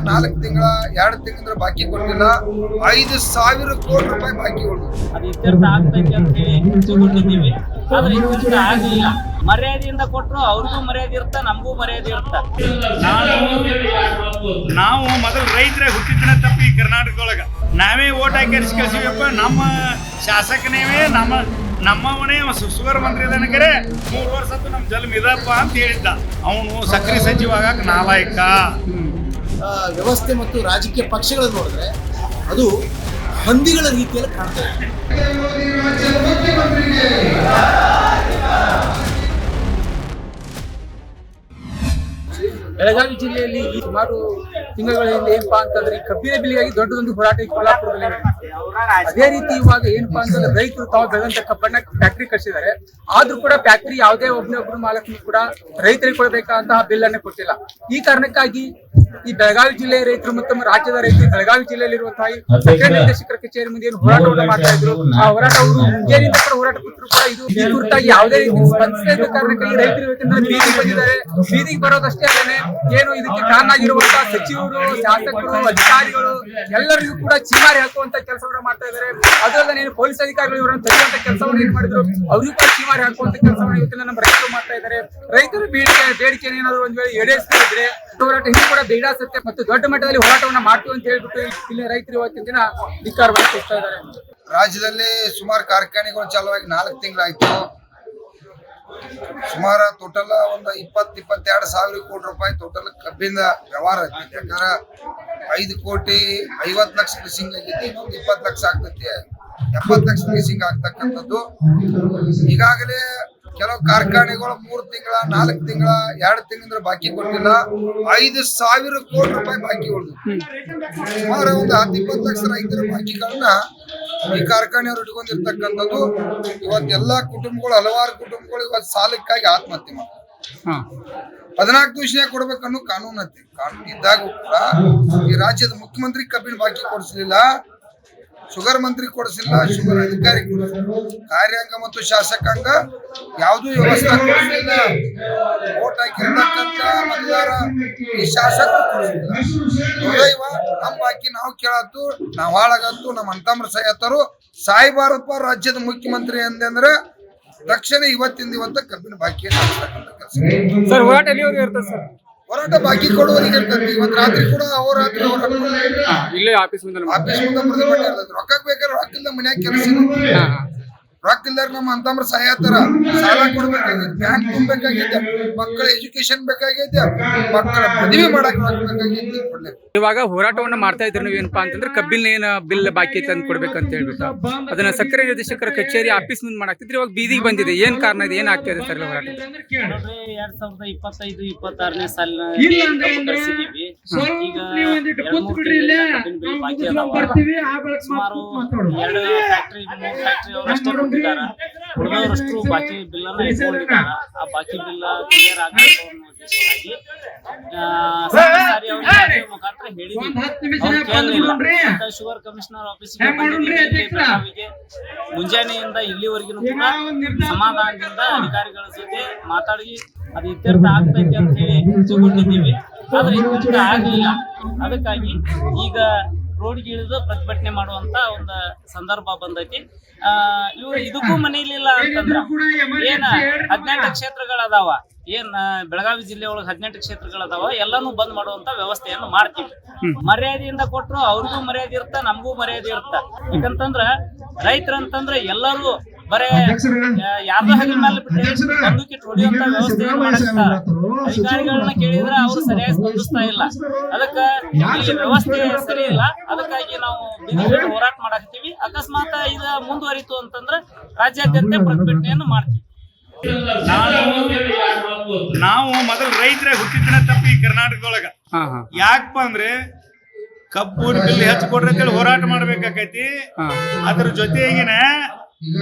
4 ತಿಂಗಳ 2 ತಿಂಗಳ ಬಾಕಿ ಕೊಟ್ಟಿಲ್ಲ. 5,000 ಕೋಟಿ ರೂಪಾಯಿ ಬಾಕಿ ಉಳಿದು ಅದು ಇತ್ಯರ್ಥ ಆಗ್ತೈತಿ ಅಂತ ಹೇಳಿ ತಗೊಂಡಿದ್ದೀವಿ. ಆದ್ರೆ ಇತ್ಯರ್ಥ ಆಗಲಿಲ್ಲ. ಮರ್ಯಾದೆಯಿಂದ ಕೊಟ್ಟರು ಅವ್ರಿಗೂ ಮರ್ಯಾದೆ ಇರ್ತ, ನಮಗೂ ಮರ್ಯಾದೆ ಇರ್ತ. ನಾವು ಮೊದಲು ರೈತರೇ ಹುಟ್ಟಿದ್ರೆ ತಪ್ಪು ಈ ಕರ್ನಾಟಕದೊಳಗ ನಾವೇ ಓಟ್ ಹಾಕಿ ಕಳಿಸಿವಪ್ಪ. ನಮ್ಮ ಶಾಸಕನೇವೇ ನಮ್ಮವನೇ ಸುಗರ್ ಮಂತ್ರಿ ಇದನಕರೆ 3 ವರ್ಷ ನಮ್ಮ ಜಲ್ಮ ಇದಪ್ಪ ಅಂತ ಹೇಳಿದ್ದ. ಅವನು ಸಕ್ರೆ ಸಚಿವ ಆಗಾಕ ನಾಲಾಯಕ. ವ್ಯವಸ್ಥೆ ಮತ್ತು ರಾಜಕೀಯ ಪಕ್ಷಗಳನ್ನು ನೋಡಿದ್ರೆ ಅದು ಹಂದಿಗಳ ರೀತಿಯಲ್ಲಿ ಕಾಣ್ತಾ ಇದೆ. ಬೆಳಗಾವಿ ಜಿಲ್ಲೆಯಲ್ಲಿ ಈ ಸುಮಾರು ತಿಂಗಳ ಹಿಂದೆ ಏನಪ್ಪಾ ಅಂತಂದ್ರೆ ಕಬ್ಬಿನ ಬೆಲೆಗಾಗಿ ದೊಡ್ಡದೊಂದು ಹೋರಾಟ ಕೋಲ್ಹಾಪುರದಲ್ಲಿ ನಡೆದಿದೆ. ಅದೇ ರೀತಿ ಇವಾಗ ಏನಪ್ಪಾ ಅಂತಂದ್ರೆ ರೈತರು ತಾವು ಬೆಳೆದಂತ ಕಬ್ಬನ್ನ ಫ್ಯಾಕ್ಟ್ರಿ ಕಳಿಸಿದ್ದಾರೆ. ಆದ್ರೂ ಕೂಡ ಫ್ಯಾಕ್ಟ್ರಿ ಯಾವುದೇ ಒಬ್ಬರು ಮಾಲಕರು ಕೂಡ ರೈತರಿಗೆ ಕೊಡಬೇಕಂತಹ ಬಿಲ್ ಅನ್ನು ಕೊಟ್ಟಿಲ್ಲ. ಈ ಕಾರಣಕ್ಕಾಗಿ ಈ ಬೆಳಗಾವಿ ಜಿಲ್ಲೆಯ ರೈತರು ಮತ್ತು ರಾಜ್ಯದ ರೈತರು ಬೆಳಗಾವಿ ಜಿಲ್ಲೆಯಲ್ಲಿರುವಂತಹ ಸಕ್ಕರೆ ನಿರ್ದೇಶಕರ ಕಚೇರಿ ಮುಂದೆ ಏನು ಹೋರಾಟವನ್ನು ಮಾಡ್ತಾ ಇದ್ರು, ಆ ಹೋರಾಟ ಅವರು ಮುಂಜಾನೆಯಿಂದ ಕೂಡ ಹೋರಾಟ ಕೊಟ್ಟರು ಕೂಡ ಇದು ಈ ಕುರಿತಾಗಿ ಯಾವುದೇ ರೀತಿ ಸ್ಪಂದಿಸದ ಕಾರಣಕ್ಕಾಗಿ ರೈತರು ಇವತ್ತಿನ ಬೀದಿಗೆ ಬಂದಿದ್ದಾರೆ. ಬೀದಿಗೆ ಬರೋದಷ್ಟೇ ಅಲ್ಲದೆ ಏನು ಇದಕ್ಕೆ ಕಾರಣ ಆಗಿರುವಂತಹ ಸಚಿವರು, ಶಾಸಕರು, ಅಧಿಕಾರಿಗಳು ಎಲ್ಲರಿಗೂ ಕೂಡ ಚೀಮಾರಿ ಹಾಕುವಂತ ಕೆಲಸವನ್ನ ಮಾಡ್ತಾ ಇದ್ದಾರೆ. ಅದಲ್ಲದೆ ಏನು ಪೊಲೀಸ್ ಅಧಿಕಾರಿಗಳು ಇವರನ್ನು ತಡೆಯುವಂತ ಕೆಲಸವನ್ನು ಏನ್ ಮಾಡಿದ್ರು, ಅವರಿಗೂ ಕೂಡ ಚೀಮಾರಿ ಹಾಕುವಂತ ಕೆಲಸವನ್ನು ಇವತ್ತಿನ ನಮ್ಮ ರೈತರು ಮಾಡ್ತಾ ಇದ್ದಾರೆ. ರೈತರ ಬೇಡಿಕೆ ಏನಾದ್ರು ಒಂದ್ ವೇಳೆ ಈಡೇರಿಸಿದ್ರೆ ಹೋರಾಟ ಇನ್ನೂ ಕೂಡ ಬೇಡ ಸತ್ಯ ಮತ್ತು ದೊಡ್ಡ ಮಟ್ಟದಲ್ಲಿ ಹೋರಾಟವನ್ನ ಮಾಡ್ತೀವಿ ಅಂತ ಹೇಳ್ಬಿಟ್ಟು ಇಲ್ಲಿ ರೈತರು ಇವತ್ತಿನ ದಿನ ಧಿಕ್ಕಾರವನ್ನು ಕೊಡ್ತಾ ಇದ್ದಾರೆ. ರಾಜ್ಯದಲ್ಲಿ ಸುಮಾರು ಕಾರ್ಖಾನೆಗಳು ಚಾಲುವಾಗಿ 4 ತಿಂಗಳಾಯ್ತು. ಸುಮಾರು ಟೋಟಲ್ ಒಂದು 22 ಸಾವಿರ ಕೋಟಿ ರೂಪಾಯಿ ಟೋಟಲ್ ಕಬ್ಬಿನ ವ್ಯವಹಾರ ಆಗ್ತೈತಿ. ಯಾಕಂದ್ರೆ 5 ಕೋಟಿ 50 ಲಕ್ಷ ಮಿಸಿಂಗ್ ಆಗೈತಿ, ಇನ್ನೊಂದು 20 ಲಕ್ಷ ಆಗ್ತೈತಿ. 70 ಲಕ್ಷ ಮಿಸಿಂಗ್ ಆಗ್ತಕ್ಕಂಥದ್ದು. ಈಗಾಗಲೇ ಕೆಲವು ಕಾರ್ಖಾನೆಗಳು 3 ತಿಂಗಳ 4 ತಿಂಗಳ 2 ತಿಂಗಳ ಬಾಕಿ ಕೊಟ್ಟಿಲ್ಲ. 5,000 ಕೋಟಿ ರೂಪಾಯಿ ಬಾಕಿ ಉಳಿದು ಸುಮಾರು ಒಂದು 10-20 ಲಕ್ಷ ರೈತರ ಬಾಕಿಗಳನ್ನ ಈ ಕಾರ್ಖಾನೆಯವರು ಇಟ್ಕೊಂಡಿರ್ತಕ್ಕಂಥದ್ದು. ಇವತ್ತೆಲ್ಲಾ ಕುಟುಂಬಗಳು, ಹಲವಾರು ಕುಟುಂಬಗಳು ಇವತ್ತು ಸಾಲಕ್ಕಾಗಿ ಆತ್ಮಹತ್ಯೆ ಮಾಡ್ತಾರೆ. 14 ದಿವಸ ಕೊಡ್ಬೇಕನ್ನೋ ಕಾನೂನು ಐತಿ. ಕಾನೂನು ಇದ್ದಾಗೂ ಕೂಡ ಈ ರಾಜ್ಯದ ಮುಖ್ಯಮಂತ್ರಿ ಕಬ್ಬಿನ ಬಾಕಿ ಕೊಡಿಸಲಿಲ್ಲ, ಶುಗರ್ ಮಂತ್ರಿ ಕೊಡಿಸಿಲ್ಲ, ಶುಗರ್ ಅಧಿಕಾರಿ ಕೊಡಿಸಿಲ್ಲ, ಕಾರ್ಯಾಂಗ ಮತ್ತು ಶಾಸಕಾಂಗ ಯಾವುದೂ ವ್ಯವಸ್ಥೆ ಕೊಡಿಸಲಿಲ್ಲ. ಓಟ್ ಹಾಕಿರ್ತಕ್ಕಂಥ ಮತದಾರ ಈ ಶಾಸಕರು ಕೊಡಿಸಿಲ್ಲ. ನಮ್ಮ ಬಾಕಿ ನಾವು ಕೇಳತ್ತು, ನಾವು ಹಾಳಾಗತ್ತು, ನಮ್ಮ ಅಂತಮ್ರ ಸಾಯತ್ತರು ಸಾಯ್ಬಾರಪ್ಪ ರಾಜ್ಯದ ಮುಖ್ಯಮಂತ್ರಿ ಅಂದಂದ್ರೆ ತಕ್ಷಣ ಇವತ್ತ ಕಬ್ಬಿನ ಬಾಕಿಯನ್ನು ಹಾಕ್ತಕ್ಕಂಥ ಕೆಲಸ. ಸರ್ ಹೋರಾಟ ಎಲ್ಲಿವರೆಗೂ ಇರ್ತದೆ ಸರ್? ಹೋರಾಟ ಬಾಕಿ ಕೊಡುವವರಿಗೆ ಇರ್ತದೆ. ಇವತ್ತು ರಾತ್ರಿ ಕೂಡ ಅಹೋರಾತ್ರಿ ಹೋರಾಟ ಇಲ್ಲೇ ಆಫೀಸ್ ಮುಂದೆ ಪ್ರತಿಭಟನೆ ಇರ್ತದೆ. ರೊಕ್ಕಕ್ಕೆ ಬೇಕಾದ್ರೆ ರೊಕ್ಕ ಇಲ್ಲ, ಮನ್ಯಾಗ ಕೆಲಸ ರೊಕ್ಕ ಇಲ್ದಾರ ನಮ್ಮ ಅಂತಮ್ರ ಸಹಾಯತರ ಸಾಲ ಕೊಡ್ಬೇಕಾಗೈತೆ, ಬ್ಯಾಂಕ್ ತುಂಬಬೇಕಾಗೈತೆ, ಮಕ್ಕಳ ಎಜುಕೇಶನ್ ಬೇಕಾಗೈತೆ, ಮಕ್ಕಳ ಮದುವೆ ಮಾಡಕ್ ಬೇಕಾಗೈತಿ. ಇವಾಗ ಹೋರಾಟವನ್ನ ಮಾಡ್ತಾ ಇದ್ರು ನೀವು ಏನಪ್ಪಾ ಅಂತಂದ್ರೆ ಕಬ್ಬಿನ ಏನ ಬಿಲ್ ಬಾಕಿ ಐತೆ ಅಂತ ಕೊಡ್ಬೇಕಂತ ಹೇಳ್ಬಿಟ್ಟು ಅದನ್ನ ಸಕ್ಕರೆ ನಿರ್ದೇಶಕರ ಕಚೇರಿ ಆಫೀಸ್ ಮುಂದೆ ಮಾಡಾಕ್ತಿದ್ರೆ ಇವಾಗ ಬೀದಿಗೆ ಬಂದಿದೆ. ಏನ್ ಕಾರಣ ಇದೆ, ಏನ್ ಆಗ್ತಾ ಇದೆ ಸರ್ ಹೋರಾಟ? ನೋಡ್ರಿ 2025-26ನೇ ಸಾಲಿನ ಕಳಿಸಿದೀವಿ. ಈಗ 2-3 ತಿಂಗಳಿಂದ ಕಬ್ಬಿನ ಬಿಲ್ ಬಾಕಿ ಅದಾವ. ಸುಮಾರು 2 ಫ್ಯಾಕ್ಟ್ರಿ 3 ಫ್ಯಾಕ್ಟ್ರಿ ಅವರಷ್ಟೇ ಕೊಟ್ಟಿದ್ದಾರೆ. ಉಳಿದವರಷ್ಟು ಬಾಕಿ ಬಿಲ್ ಅನ್ನ ಇಟ್ಕೊಂಡಿದ್ದಾರೆ. ಆ ಬಾಕಿ ಬಿಲ್ ಕ್ಲಿಯರ್ ಆಗಬೇಕು ಅನ್ನೋ ಉದ್ದೇಶಕ್ಕಾಗಿ ಮುಖಾಂತರ ಹೇಳಿದೀವಿ. ಅವ್ರು ಕೇಳಲಿಲ್ಲ. ಶುಗರ್ ಕಮಿಷನರ್ ಆಫೀಸಿಗೆ ಬೆಳಗಾವಿಗೆ ಮುಂಜಾನೆಯಿಂದ ಇಲ್ಲಿವರೆಗೂ ಕೂಡ ಸಮಾಧಾನದಿಂದ ಅಧಿಕಾರಿಗಳ ಜೊತೆ ಮಾತಾಡಿ ಅದು ಇತ್ಯರ್ಥ ಆಗ್ತೈತಿ ಅಂತ ಹೇಳಿ ತಗೊಂಡಿದ್ದೀವಿ. ಆದ್ರೆ ಇತ್ಯರ್ಥ ಆಗಲಿಲ್ಲ. ಅದಕ್ಕಾಗಿ ಈಗ ರೋಡ್ಗೆ ಇಳಿದು ಪ್ರತಿಭಟನೆ ಮಾಡುವಂತ ಒಂದು ಸಂದರ್ಭ ಬಂದೈತಿ. ಇವ್ರು ಇದಕ್ಕೂ ಮನೆಯಲ್ಲಿಲ್ಲ ಅಂತಂದ್ರ ಏನ 18 ಕ್ಷೇತ್ರಗಳದಾವ. ಏನ್ ಬೆಳಗಾವಿ ಜಿಲ್ಲೆ ಒಳಗೆ 18 ಕ್ಷೇತ್ರಗಳದಾವ. ಎಲ್ಲಾನು ಬಂದ್ ಮಾಡುವಂತ ವ್ಯವಸ್ಥೆಯನ್ನು ಮಾಡ್ತೀವಿ. ಮರ್ಯಾದೆಯಿಂದ ಕೊಟ್ರು ಅವ್ರಿಗೂ ಮರ್ಯಾದೆ ಇರ್ತ, ನಮಗೂ ಮರ್ಯಾದೆ ಇರ್ತ. ಯಾಕಂತಂದ್ರ ರೈತರಂತಂದ್ರ ಎಲ್ಲರೂ ಬರೇ ಯಾರ್ದೋ ಹಗಲ್ ಮೇಲೆ ಬಂದೂಕಿಟ್ಟು ಹೊಡೆಯುವಂತ ವ್ಯವಸ್ಥೆಯನ್ನು ಮಾಡಿರ್ತಾರ. ಅಧಿಕಾರಿಗಳನ್ನ ಕೇಳಿದ್ರೆ ಅವ್ರು ಸರಿಯಾಗಿ ಸ್ಪಂದಿಸ್ತಾ ಇಲ್ಲ. ಅದಕ್ಕ ಇಲ್ಲಿ ವ್ಯವಸ್ಥೆ ಸರಿ ಇಲ್ಲ. ಅದಕ್ಕಾಗಿ ನಾವು ಬೀದಿಗಿಳಿದು ಹೋರಾಟ ಮಾಡಾಕತ್ತೀವಿ. ಅಕಸ್ಮಾತ್ ಇದು ಮುಂದುವರಿತು ಅಂತಂದ್ರ ರಾಜ್ಯಾದ್ಯಂತ ಪ್ರತಿಭಟನೆಯನ್ನು ಮಾಡ್ತೀವಿ. ನಾವು ಮೊದಲು ರೈತರೇ ಹುಟ್ಟಿದ್ರೆ ತಪ್ಪು ಈ ಕರ್ನಾಟಕದೊಳಗ. ಯಾಕಪ್ಪ ಅಂದ್ರೆ ಕಬ್ಬು ಬಿಲ್ ಹೆಚ್ಚು ಕೊಡ್ರಿ ಅಂತೇಳಿ ಹೋರಾಟ ಮಾಡ್ಬೇಕಾಕೈತಿ. ಅದ್ರ ಜೊತೆಗಿನ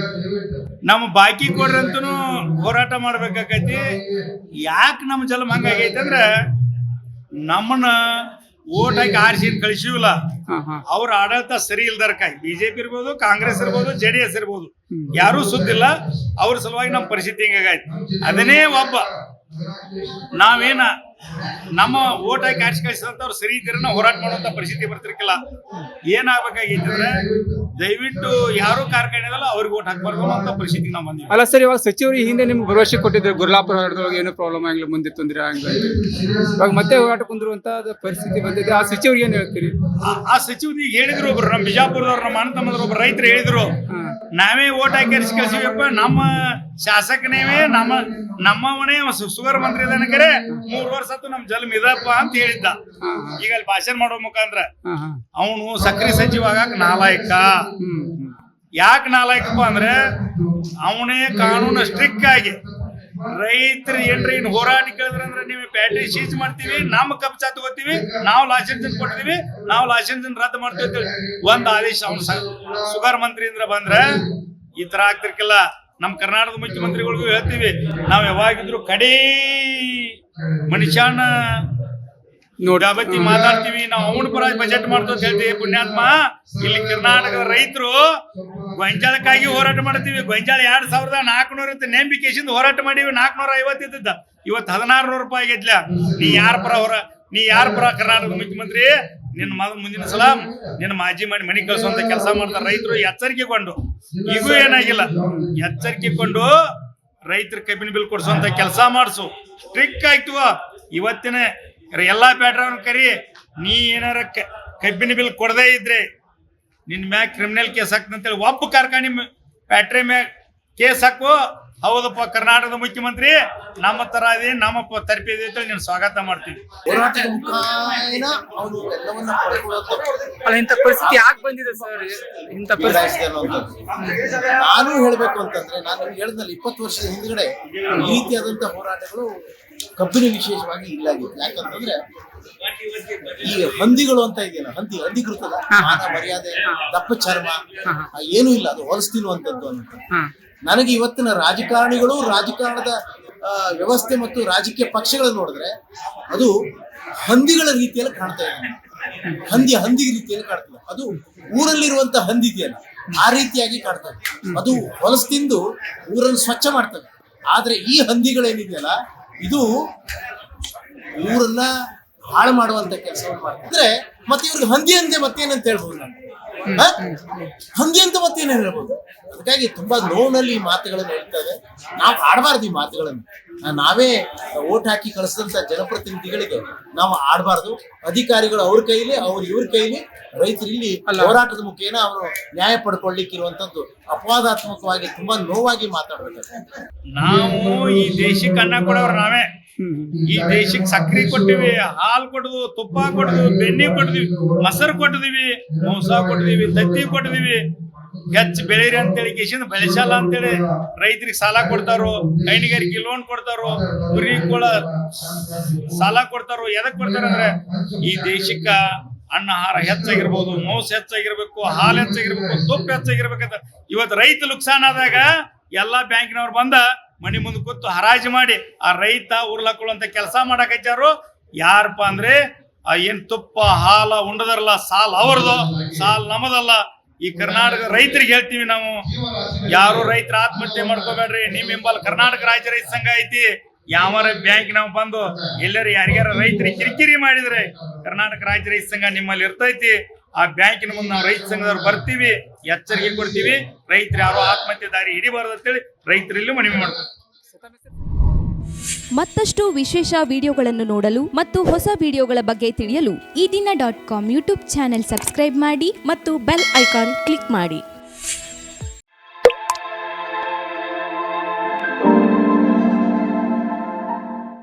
ನಮ್ಮ ಬಾಕಿ ಕೊಡ್ರಿ ಅಂತೂ ಹೋರಾಟ ಮಾಡ್ಬೇಕಾಕೈತಿ. ಯಾಕೆ ನಮ್ಮ ಜಲ ಹಂಗಾಗೈತಿ ಅಂದ್ರ ನಮ್ಮನ್ನ ಓಟ್ ಹಾಕಿ ಆರಿಸಿ ಕಳಿಸಿವಿಲ್ಲ. ಅವ್ರ ಆಡಳಿತ ಸರಿ ಇಲ್ದಾರಕಾಯಿ ಬಿಜೆಪಿ ಇರ್ಬೋದು, ಕಾಂಗ್ರೆಸ್ ಇರ್ಬೋದು, JDS ಇರ್ಬೋದು, ಯಾರೂ ಸುದ್ದಿಲ್ಲ. ಅವ್ರ ಸಲುವಾಗಿ ನಮ್ಮ ಪರಿಸ್ಥಿತಿ ಹಿಂಗಾಗೈತಿ. ಅದನ್ನೇ ಒಬ್ಬ ನಾವೇನ ನಮ್ಮ ಓಟ್ ಹಾಕಿ ಆರಿಸಿ ಕಳಿಸಿದಂತವ್ರು ಸರಿ ಇದ್ರೆ ನಾವು ಹೋರಾಟ ಮಾಡುವಂತ ಪರಿಸ್ಥಿತಿ ಬರ್ತಿರ್ಕಿಲ್ಲ. ಏನಾಗಬೇಕಾಗಿತ್ತು ಅಂದ್ರೆ ದಯವಿಟ್ಟು ಯಾರು ಕಾರ್ಖಾನೆ ಇದಲ್ಲ ಅವ್ರಿಗೆ ಓಟ್ ಹಾಕ್ಬಾರ್ದು ಅಂತ ಪರಿಸ್ಥಿತಿಗೆ ನಾವು ಬಂದಿವಿ. ಅಲ್ಲ ಸರ್, ಇವಾಗ ಸಚಿವರು ಈ ಹಿಂದೆ ನಿಮ್ಗೆ ಭರವಸೆ ಕೊಟ್ಟಿದ್ರು ಗುರ್ಲಾಪುರ ಹೋರಾಟದೊಳಗೆ ಏನು ಪ್ರಾಬ್ಲಮ್ ಆಗಿಲ್ಲ, ಮುಂದೆ ತೊಂದರೆ ಆಗಿಲ್ಲ. ಇವಾಗ ಮತ್ತೆ ಹೋರಾಟ ಕುಂದಿರುವಂತ ಪರಿಸ್ಥಿತಿ ಬಂದಿದೆ. ಆ ಸಚಿವರಿಗೆ ಏನ್ ಹೇಳ್ತೀರಿ? ಆ ಸಚಿವರಿಗೆ ಹೇಳಿದ್ರು ಒಬ್ರು, ನಮ್ಮ ಬಿಜಾಪುರದವ್ರು, ನಮ್ಮ ಅಣ್ಣ ತಮ್ಮದ್ರು ಒಬ್ರು ರೈತರು ಹೇಳಿದ್ರು, ನಾವೇ ಓಟ್ ಹಾಕಿ ಅರಿಸಿ ಕಳ್ಸಿವಪ್ಪ, ನಮ್ಮ ಶಾಸಕನೇವೇ ನಮ್ಮವನೇ ಸುಗರ್ ಮಂತ್ರಿ ಇದಾನೆ ಕರೆ 3 ವರ್ಷ ಆತು ನಮ್ ಜಲ್ಮ್ ಇದಪ್ಪ ಅಂತ ಹೇಳಿದ್ದ. ಈಗ ಅಲ್ಲಿ ಭಾಷಣ ಮಾಡೋ ಮುಖಾಂತರ ಅವನು ಸಕ್ರಿ ಸಚಿವ ಆಗಾಕ ನಾಲಾಯಕ. ಯಾಕೆ ನಾಲಾಯಕಪ್ಪ ಅಂದ್ರೆ ಅವನೇ ಕಾನೂನು ಸ್ಟ್ರಿಕ್ಟ್ ಆಗಿ ರೈತರು ಏನ್ರಿ ಹೋರಾಟ ಕೇಳಿದ್ರಂದ್ರೆ ನೀವು ಬ್ಯಾಟ್ರಿ ಸೀಜ್ ಮಾಡ್ತೀವಿ, ನಮ್ಮ ಕಬ್ಜಾ ತಗೋತೀವಿ, ನಾವು ಲೈಸೆನ್ಸ್ ಕೊಡ್ತೀವಿ, ನಾವು ಲೈಸೆನ್ಸ್ ರದ್ದು ಮಾಡ್ತೀವಿ ಅಂತ ಒಂದ್ ಆದೇಶ ಅವ್ನು ಸುಗರ್ ಮಂತ್ರಿಯಿಂದ ಬಂದ್ರೆ ಈ ತರ ಆಗ್ತಿರ್ಕಿಲ್ಲ. ನಮ್ ಕರ್ನಾಟಕದ ಮುಖ್ಯಮಂತ್ರಿಗಳಿಗೂ ಹೇಳ್ತೀವಿ, ನಾವ್ ಯಾವಾಗಿದ್ರು ಕಡೇ ಮನುಷ್ಯನ ನೋಡಾಬತ್ತಿ ಮಾತಾಡ್ತೀವಿ, ನಾವು ಅವನ ಪರ ಬಜೆಟ್ ಮಾಡ್ತೀವಿ ಅಂತ ಹೇಳ್ತೀವಿ. ಪುಣ್ಯಾತ್ಮ, ಇಲ್ಲಿ ಕರ್ನಾಟಕದ ರೈತರು ಗೊಂಜಾಳಕ್ಕಾಗಿ ಹೋರಾಟ ಮಾಡ್ತೀವಿ. ಗೊಂಜಾಳ 2400 ಇತ್ತು, ನೇಂಬಿಕೇಶನ್ ಹೋರಾಟ ಮಾಡೀವಿ. 450 ಇದ್ದದ, ಇವತ್ತು 1600 ರೂಪಾಯಿ ಗೆದ್ಲ. ನೀ ಯಾರ ಪರ ಕರ್ನಾಟಕದ ಮುಖ್ಯಮಂತ್ರಿ? ನಿನ್ನ ಮುಂದಿನ ಸಲ ನಿನ್ನ ಮಾಜಿ ಮಾಡಿ ಮನೆ ಕಳ್ಸುವಂತ ಕೆಲಸ ಮಾಡ್ತಾರೆ ರೈತರು. ಎಚ್ಚರಿಕೆಗೊಂಡು ಈಗೂ ಏನಾಗಿಲ್ಲ, ಎಚ್ಚರಿಕೆಗೊಂಡು ರೈತರ ಕಬ್ಬಿನ ಬಿಲ್ ಕೊಡ್ಸುವಂತ ಕೆಲಸ ಮಾಡಿಸು. ಸ್ಟ್ರಿಕ್ ಆಯ್ತು. ಇವತ್ತಿನ ಎಲ್ಲಾ ಪ್ಯಾಟ್ರನ್ ಕರಿ, ನೀ ಏನಾರ ಕಬ್ಬಿನ ಬಿಲ್ ಕೊಡದೇ ಇದ್ರೆ ನಿನ್ ಮ್ಯಾಗ ಕ್ರಿಮಿನಲ್ ಕೇಸ್ ಹಾಕ್ತಂತೇಳಿ ಒಬ್ಬ ಕಾರ್ಖಾನೆ ಫ್ಯಾಕ್ಟ್ರಿ ಮ್ಯಾಗ ಕೇಸ್ ಹಾಕು. ಹೌದಪ್ಪ, ಕರ್ನಾಟಕದ ಮುಖ್ಯಮಂತ್ರಿ ನಮ್ಮ ತರ ಇದೆ, ನಮ್ಮ ತರಪಿ ಇದೆ ಅಂತ ನೀನು ಸ್ವಾಗತ ಮಾಡ್ತೀವಿ. ಹೋರಾಟದ ಮುಖಾಂತರ ಅವರು ಎಲ್ಲವನ್ನ ಅಲ್ಲ, ಇಂಥ ಪರಿಸ್ಥಿತಿ ಯಾಕೆ ಬಂದಿದೆ ಸರ್? ಇಂಥ ಪರಿಸ್ಥಿತಿ ನಾನು ಹೇಳ್ಬೇಕು ಅಂತಂದ್ರೆ, ನಾನು ಹೇಳಿದ್ನಲ್ಲಿ 20 ವರ್ಷದ ಹಿಂದ್ಗಡೆ ಈ ರೀತಿಯಾದಂತಹ ಹೋರಾಟಗಳು ಕಬ್ಬಿನ ವಿಶೇಷವಾಗಿ ಇಲ್ಲಾಗಿತ್ತು. ಯಾಕಂತಂದ್ರೆ ಈ ಹಂದಿಗಳು ಅಂತ ಇದೆಯಲ್ಲ, ಹಂದಿಕೃತದ ಮಾನ ಮರ್ಯಾದೆ, ದಪ್ಪ ಚರ್ಮ ಏನೂ ಇಲ್ಲ, ಅದು ಹೊಲಸು ತಿನ್ನುವಂಥದ್ದು ಅಂತ. ನನಗೆ ಇವತ್ತಿನ ರಾಜಕಾರಣಿಗಳು, ರಾಜಕಾರಣದ ವ್ಯವಸ್ಥೆ ಮತ್ತು ರಾಜಕೀಯ ಪಕ್ಷಗಳನ್ನು ನೋಡಿದ್ರೆ ಅದು ಹಂದಿಗಳ ರೀತಿಯಲ್ಲಿ ಕಾಣ್ತಾ ಇದೆ. ಹಂದಿ ರೀತಿಯಲ್ಲಿ ಕಾಣ್ತದೆ. ಅದು ಊರಲ್ಲಿರುವಂತ ಹಂದಿ ಇದೆಯಲ್ಲ, ಆ ರೀತಿಯಾಗಿ ಕಾಣ್ತದೆ. ಅದು ಹೊಲಸು ತಿಂದು ಊರನ್ನು ಸ್ವಚ್ಛ ಮಾಡ್ತದೆ. ಆದ್ರೆ ಈ ಹಂದಿಗಳೇನಿದೆಯಲ್ಲ, ಇದು ಊರನ್ನ ಹಾಳು ಮಾಡುವಂತ ಕೆಲಸವನ್ನು ಮಾಡ್ತಾರೆ. ಮತ್ತೆ ಇವ್ರಿಗೆ ಹಂದಿ ಅಂದೆ ಮತ್ತೇನಂತ ಹೇಳ್ಬೋದು ನಾನು? ಹಂದಿ ಅಂತ ಮತ್ತೇನೇನು ಹೇಳ್ಬೋದು? ಅದಕ್ಕಾಗಿ ತುಂಬಾ ನೋವಿನಲ್ಲಿ ಈ ಮಾತುಗಳನ್ನು ಹೇಳ್ತೇವೆ. ನಾವು ಆಡಬಾರ್ದು ಈ ಮಾತುಗಳನ್ನು. ನಾವೇ ಓಟ್ ಹಾಕಿ ಕಳಿಸಿದಂತ ಜನಪ್ರತಿನಿಧಿಗಳಿಗೆ ನಾವು ಆಡಬಾರ್ದು. ಅಧಿಕಾರಿಗಳು ಅವ್ರ ಕೈಲಿ, ಇವ್ರ ಕೈಲಿ, ರೈತರು ಇಲ್ಲಿ ಹೋರಾಟದ ಮುಖೇನ ಅವರು ನ್ಯಾಯ ಪಡ್ಕೊಳ್ಳಿಕ್ಕೆ ಇರುವಂತದ್ದು ಅಪವಾದಾತ್ಮಕವಾಗಿ ತುಂಬಾ ನೋವಾಗಿ ಮಾತಾಡ್ಬೇಕು. ನಾವು ಈ ದೇಶಕ್ಕೆ ಅನ್ನ ಕೊಡೋರು ನಾವೇ. ಈ ದೇಶಕ್ಕೆ ಸಕ್ರೆ ಕೊಟ್ಟಿವಿ, ಹಾಲು ಕೊಟ್ಟಿದ್ವಿ, ತುಪ್ಪ ಕೊಟ್ಟಿದ್ವಿ, ಬೆಣ್ಣೆ ಕೊಟ್ಟಿದ್ವಿ, ಮೊಸರು ಕೊಟ್ಟಿದೀವಿ, ಮಾಂಸ ಕೊಟ್ಟಿದೀವಿ, ತತ್ತಿ ಕೊಟ್ಟಿದೀವಿ. ಹೆಚ್ಚು ಬೆಳೀರಿ ಅಂತೇಳಿ ಕೇಸಿಂದ ಬೆಳೆಸಲ್ಲ ಅಂತೇಳಿ ರೈತರಿಗೆ ಸಾಲ ಕೊಡ್ತಾರೋ, ಹೈನುಗಾರಿಕೆ ಲೋನ್ ಕೊಡ್ತಾರೋ, ಕುರಿ ಕೂಡ ಸಾಲ ಕೊಡ್ತಾರೋ. ಎದಕ್ ಕೊಡ್ತಾರ ಅಂದ್ರೆ ಈ ದೇಶಕ್ಕ ಅನ್ನ ಆಹಾರ ಹೆಚ್ಚಾಗಿರ್ಬೋದು, ಮಾಂಸ ಹೆಚ್ಚಾಗಿರ್ಬೇಕು, ಹಾಲು ಹೆಚ್ಚಾಗಿರ್ಬೇಕು, ತುಪ್ಪ ಹೆಚ್ಚಾಗಿರ್ಬೇಕಂತ. ಇವತ್ತು ರೈತ ನುಕ್ಸಾನ್ ಆದಾಗ ಎಲ್ಲಾ ಬ್ಯಾಂಕಿನವ್ರು ಬಂದ ಮನಿ ಮುಂದೆ ಕೂತು ಹರಾಜು ಮಾಡಿ ಆ ರೈತ ಉರ್ಲಾಕೊಳ್ಳುವಂತ ಕೆಲಸ ಮಾಡಕಚ್ಚಾರು. ಯಾರಪ್ಪ ಅಂದ್ರೆ ಏನ್ ತುಪ್ಪ ಹಾಲ ಉಂಡದಾರಲ್ಲ, ಸಾಲ್ ಅವ್ರದು, ಸಾಲ್ ನಮ್ಮದಲ್ಲ. ಈ ಕರ್ನಾಟಕ ರೈತರಿಗೆ ಹೇಳ್ತೀವಿ ನಾವು, ಯಾರು ರೈತರ ಆತ್ಮಹತ್ಯೆ ಮಾಡ್ಕೋಬೇಡ್ರಿ. ನಿಮ್ ಹಿಂಬಲ್ ಕರ್ನಾಟಕ ರಾಜ್ಯ ರೈತ ಸಂಘ ಐತಿ. ಯಾವಾರ ಬ್ಯಾಂಕ್ ನಾವು ಬಂದು ಎಲ್ಲರೂ ಯಾರ್ಯಾರ ರೈತರಿಗೆ ಕಿರಿಕಿರಿ ಮಾಡಿದ್ರೆ ಕರ್ನಾಟಕ ರಾಜ್ಯ ರೈತ ಸಂಘ ನಿಮ್ಮಲ್ಲಿ ಇರ್ತೈತಿ. ಆ ಬ್ಯಾಂಕಿನ ಮುಂದೆ ನಾವು ರೈತ ಸಂಘದವ್ರು ಬರ್ತೀವಿ, ಎಚ್ಚರಿಕೆ ಕೊಡ್ತೀವಿ. ರೈತರು ಯಾರೋ ಆತ್ಮಹತ್ಯೆ ದಾರಿ ಹಿಡಿಬಾರ್ದು ಅಂತೇಳಿ ರೈತರಲ್ಲಿ ಮನವಿ ಮಾಡ್ತೀವಿ. ಮತ್ತಷ್ಟು ವಿಶೇಷ ವಿಡಿಯೋಗಳನ್ನು ನೋಡಲು ಮತ್ತು ಹೊಸ ವಿಡಿಯೋಗಳ ಬಗ್ಗೆ ತಿಳಿಯಲು ಈ ದಿನ .com ಯೂಟ್ಯೂಬ್ ಚಾನೆಲ್ ಸಬ್ಸ್ಕ್ರೈಬ್ ಮಾಡಿ ಮತ್ತು ಬೆಲ್ ಐಕಾನ್ ಕ್ಲಿಕ್ ಮಾಡಿ.